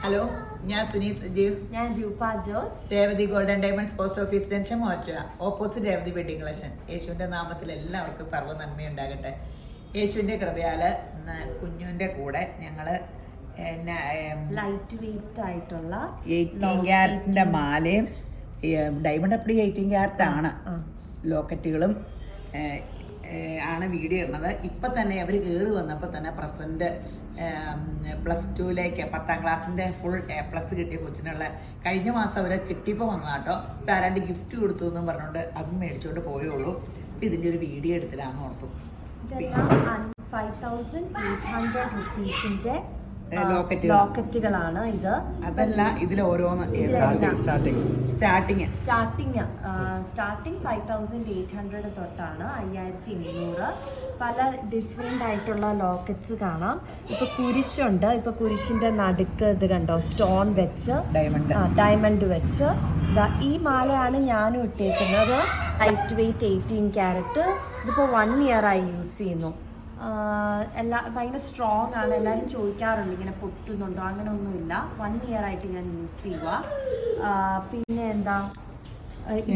Hello, ഞാൻ സുനി സജീവ്. ഞാൻ Roopa Jose. Revathi golden diamonds post office junction മോറ്റ ഓപ്പോസിറ്റ് രേവതി വെഡിങ് കളക്ഷൻ. യേശുവിന്റെ നാമത്തിൽ എല്ലാവർക്കും സർവ്വ നന്മയുണ്ടാകട്ടെ. യേശുവിന്റെ കൃപയാല് കുഞ്ഞുവിന്റെ കൂടെ ഞങ്ങള് ലൈറ്റ് വെയിറ്റ് ആയിട്ടുള്ള 18 ക്യാരറ്റിന്റെ മാലയും ഡയമണ്ട് അപ്പടി 18 ക്യാരറ്റ് ആണ് ലോക്കറ്റുകളും ആണ് വീഡിയോ ഇടുന്നത്. ഇപ്പം തന്നെ അവർ കയറി വന്നപ്പോൾ തന്നെ പ്രസന്റ് +2 10ാം ക്ലാസ്സിൻ്റെ ഫുൾ A+ കിട്ടിയ കൊച്ചിനുള്ള കഴിഞ്ഞ മാസം അവരെ കിട്ടിയപ്പോൾ വന്നതാട്ടോ. ഇപ്പം ആരാണ്ട് ഗിഫ്റ്റ് കൊടുത്തു എന്നും പറഞ്ഞുകൊണ്ട് അതും മേടിച്ചുകൊണ്ട് പോയുള്ളൂ. ഇപ്പം ഇതിൻ്റെ ഒരു വീഡിയോ എടുത്തില്ലാന്ന് ഓർത്തു. 5800 റുപ്പീസിന്റെ ലോക്കറ്റുകളാണ് ഇത്. അതല്ല, ഇതിൽ ഓരോന്ന് സ്റ്റാർട്ടിങ് 5800 തൊട്ടാണ് 5800. പല ഡിഫറെൻ്റ് ആയിട്ടുള്ള ലോക്കറ്റ്സ് കാണാം. ഇപ്പൊ കുരിശുണ്ട്. ഇപ്പൊ കുരിശിന്റെ നടുക്ക് ഇത് കണ്ടോ, സ്റ്റോൺ വെച്ച് ഡയമണ്ട് വെച്ച്. ഈ മാലയാണ് ഞാനും ഇട്ടേക്കുന്നത്. Light weight 18 carrot. ഇതിപ്പോ 1 year ആയി യൂസ് ചെയ്യുന്നു. ഭയങ്കര സ്ട്രോങ് ആണ്. എല്ലാവരും ചോദിക്കാറുണ്ട് ഇങ്ങനെ പൊട്ടുന്നുണ്ടോ, അങ്ങനെ ഒന്നുമില്ല. 1 year ആയിട്ട് ഞാൻ യൂസ് ചെയ്യുക. പിന്നെ എന്താ,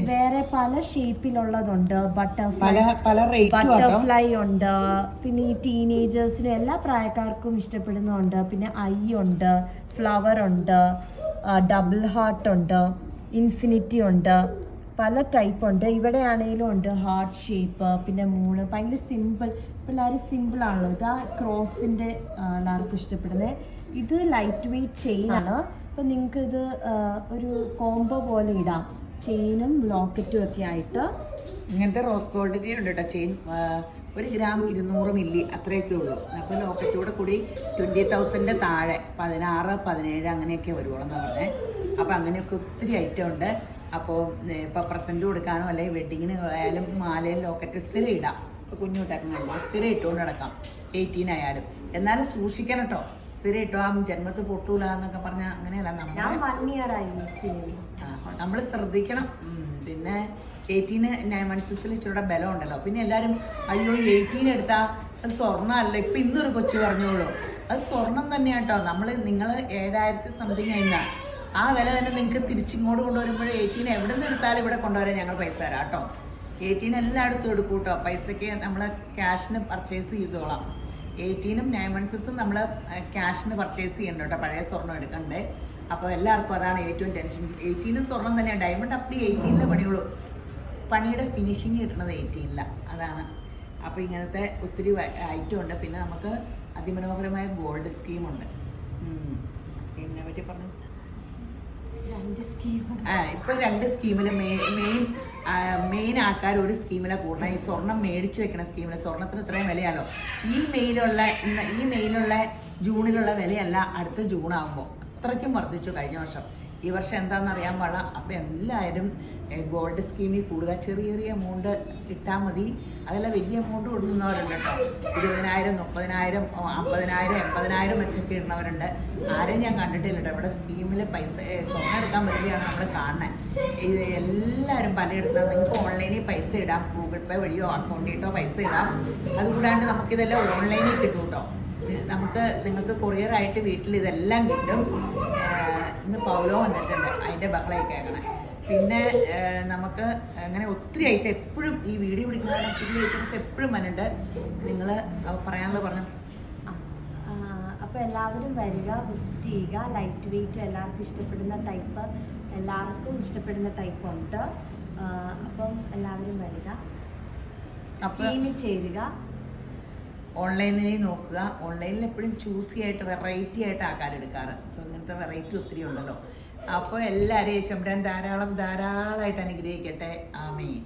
വേറെ പല ഷേപ്പിലുള്ളതുണ്ട്. ബട്ടർഫ്ലൈ ഉണ്ട്. പിന്നെ ഈ ടീനേജേഴ്സിന് എല്ലാ പ്രായക്കാർക്കും ഇഷ്ടപ്പെടുന്നുണ്ട്. പിന്നെ ഐ ഉണ്ട്, ഫ്ലവർ ഉണ്ട്, ഡബിൾ ഹാർട്ട് ഉണ്ട്, ഇൻഫിനിറ്റി ഉണ്ട്, പല ടൈപ്പ് ഉണ്ട്. ഇവിടെ ആണെങ്കിലും ഉണ്ട് ഹാർട്ട് ഷേപ്പ്, പിന്നെ മൂണ്. ഭയങ്കര സിമ്പിൾ. എല്ലാവരും സിമ്പിളാണല്ലോ. ഇതാ ക്രോസിൻ്റെ എല്ലാവർക്കും ഇഷ്ടപ്പെടുന്നത്. ഇത് ലൈറ്റ് വെയിറ്റ് ചെയിൻ ആണ്. അപ്പം നിങ്ങൾക്ക് ഇത് ഒരു കോംബോ പോലെ ഇടാം, ചെയിനും ലോക്കറ്റും ഒക്കെ ആയിട്ട്. ഇങ്ങനത്തെ റോസ് ഗോൾഡിൻ്റെ ഉണ്ട് കേട്ടോ ചെയിൻ. 1 gram 200 മില്ലി അത്രയൊക്കെ ഉള്ളൂ. അപ്പോൾ ലോക്കറ്റൂടെ കൂടി 20,000 താഴെ 16, 17 അങ്ങനെയൊക്കെ വരുവോളെന്ന് പറഞ്ഞത്. അപ്പോൾ അങ്ങനെയൊക്കെ ഒത്തിരി ഐറ്റം ഉണ്ട്. അപ്പോൾ ഇപ്പോൾ പ്രസൻറ്റ് കൊടുക്കാനോ അല്ലെങ്കിൽ വെഡിങ്ങിന് ആയാലും മാലയും ലോക്കറ്റ് സ്ഥിരം ഇടാം. ഇപ്പോൾ കുഞ്ഞുകുട്ടൊക്കെ സ്ഥിരം ഇട്ടുകൊണ്ട് നടക്കാം. 18 ആയാലും. എന്നാലും സൂക്ഷിക്കണം കേട്ടോ. സ്ഥിരം ഇട്ടോ ആ ജന്മത്ത് പൊട്ടൂല എന്നൊക്കെ പറഞ്ഞാൽ അങ്ങനെയല്ല. നമ്മൾ ശ്രദ്ധിക്കണം. പിന്നെ 18 9 months ഇച്ചിരുടെ ബലം ഉണ്ടല്ലോ. പിന്നെ എല്ലാവരും അയ്യോ 18 എടുത്താൽ അത് സ്വർണ്ണം അല്ല. ഇപ്പം ഇന്നൊരു കൊച്ചു പറഞ്ഞോളൂ, അത് സ്വർണം തന്നെയാണ് കേട്ടോ. നിങ്ങൾ 7000 സംതിങ് കഴിഞ്ഞാൽ ആ വില തന്നെ നിങ്ങൾക്ക് തിരിച്ചിങ്ങോട്ട് കൊണ്ടുവരുമ്പോൾ 18 എവിടെ നിന്ന് എടുത്താലും ഇവിടെ കൊണ്ടുവരാൻ ഞങ്ങൾ പൈസ തരാം കേട്ടോ. 18 എല്ലായിടത്തും എടുക്കും കേട്ടോ. പൈസയ്ക്ക് നമ്മൾ ക്യാഷിന് പർച്ചേസ് ചെയ്തോളാം. 18 9 months നമ്മൾ ക്യാഷിന് പർച്ചേസ് ചെയ്യണ്ട കേട്ടോ. പഴയ സ്വർണ്ണം എടുക്കണ്ടേ. അപ്പോൾ എല്ലാവർക്കും അതാണ് ഏറ്റവും ടെൻഷൻ. 18 സ്വർണ്ണം തന്നെയാണ്. ഡയമണ്ട് അപ്പടി 18 പണിയുള്ളൂ. പണിയുടെ ഫിനിഷിങ് കിട്ടുന്നത് 18 അതാണ്. അപ്പോൾ ഇങ്ങനത്തെ ഒത്തിരി ഐറ്റം ഉണ്ട്. പിന്നെ നമുക്ക് അതിമനോഹരമായ ഗോൾഡ് സ്കീമുണ്ട്. സ്കീമിനെ പറ്റി പറഞ്ഞു. ഇപ്പൊ 2 സ്കീമില് മെയിൻ ആൾക്കാർ ഒരു സ്കീമിലെ കൂടണം. ഈ സ്വർണം മേടിച്ചു വെക്കുന്ന സ്കീമില് സ്വർണത്തിന് ഇത്രയും വിലയാലോ. ഈ മെയിലുള്ള ജൂണിലുള്ള വിലയല്ല അടുത്ത ജൂൺ ആകുമ്പോൾ. അത്രയ്ക്കും വർദ്ധിച്ചു കഴിഞ്ഞ വർഷം. ഈ വർഷം എന്താണെന്ന് അറിയാൻ പാടില്ല. അപ്പം എല്ലാവരും ഗോൾഡ് സ്കീമിൽ കൂടുക. ചെറിയ എമൗണ്ട് ഇട്ടാൽ മതി. അതല്ല വലിയ എമൗണ്ട് കൊടുക്കുന്നവരുണ്ട് കേട്ടോ. 20,000 30,000 50,000 80,000 വെച്ചൊക്കെ ഇടുന്നവരുണ്ട്. ആരെയും ഞാൻ കണ്ടിട്ടില്ല കേട്ടോ. ഇവിടെ സ്കീമിൽ പൈസ സ്വർണ്ണം എടുക്കാൻ വരികയാണ് നമ്മൾ കാണുന്നത്. ഇത് എല്ലാവരും പലയിടത്തും നിങ്ങൾക്ക് ഓൺലൈനിൽ പൈസ ഇടാം. ഗൂഗിൾ പേ വഴിയോ അക്കൗണ്ടിട്ടോ പൈസ ഇടാം. അതുകൂടാണ്ട് നമുക്കിതെല്ലാം ഓൺലൈനിൽ കിട്ടും കേട്ടോ. നിങ്ങൾക്ക് കൊറിയറായിട്ട് വീട്ടിൽ ഇതെല്ലാം കിട്ടും. ഇന്ന് പൗലോ വന്നിട്ടുണ്ട്, അതിൻ്റെ ബഹളമായി കേൾക്കണേ. പിന്നെ നമുക്ക് അങ്ങനെ ഒത്തിരി ഐറ്റം എപ്പോഴും ഈ വീഡിയോ പിടിക്കുന്ന പുതിയ ഐറ്റംസ് എപ്പോഴും വന്നിട്ടുണ്ട്. നിങ്ങൾ പറയാനുള്ളത് പറഞ്ഞു. അപ്പോൾ എല്ലാവരും വരിക, വിസിറ്റ് ചെയ്യുക. ലൈറ്റ് വെയിറ്റ് എല്ലാവർക്കും ഇഷ്ടപ്പെടുന്ന ടൈപ്പ് ഉണ്ട്. അപ്പം എല്ലാവരും വരിക, സ്കീമിൽ ചേരുക. ഓൺലൈനിൽ നോക്കുക. ഓൺലൈനിൽ എപ്പോഴും ചൂസി ആയിട്ട് വെറൈറ്റി ആയിട്ട് ആൾക്കാരെടുക്കാറ്. അപ്പോൾ ഇങ്ങനത്തെ വെറൈറ്റി ഒത്തിരി ഉണ്ടല്ലോ. അപ്പോൾ എല്ലാവരെയും ധാരാളമായിട്ട് അനുഗ്രഹിക്കട്ടെ. ആമേൻ.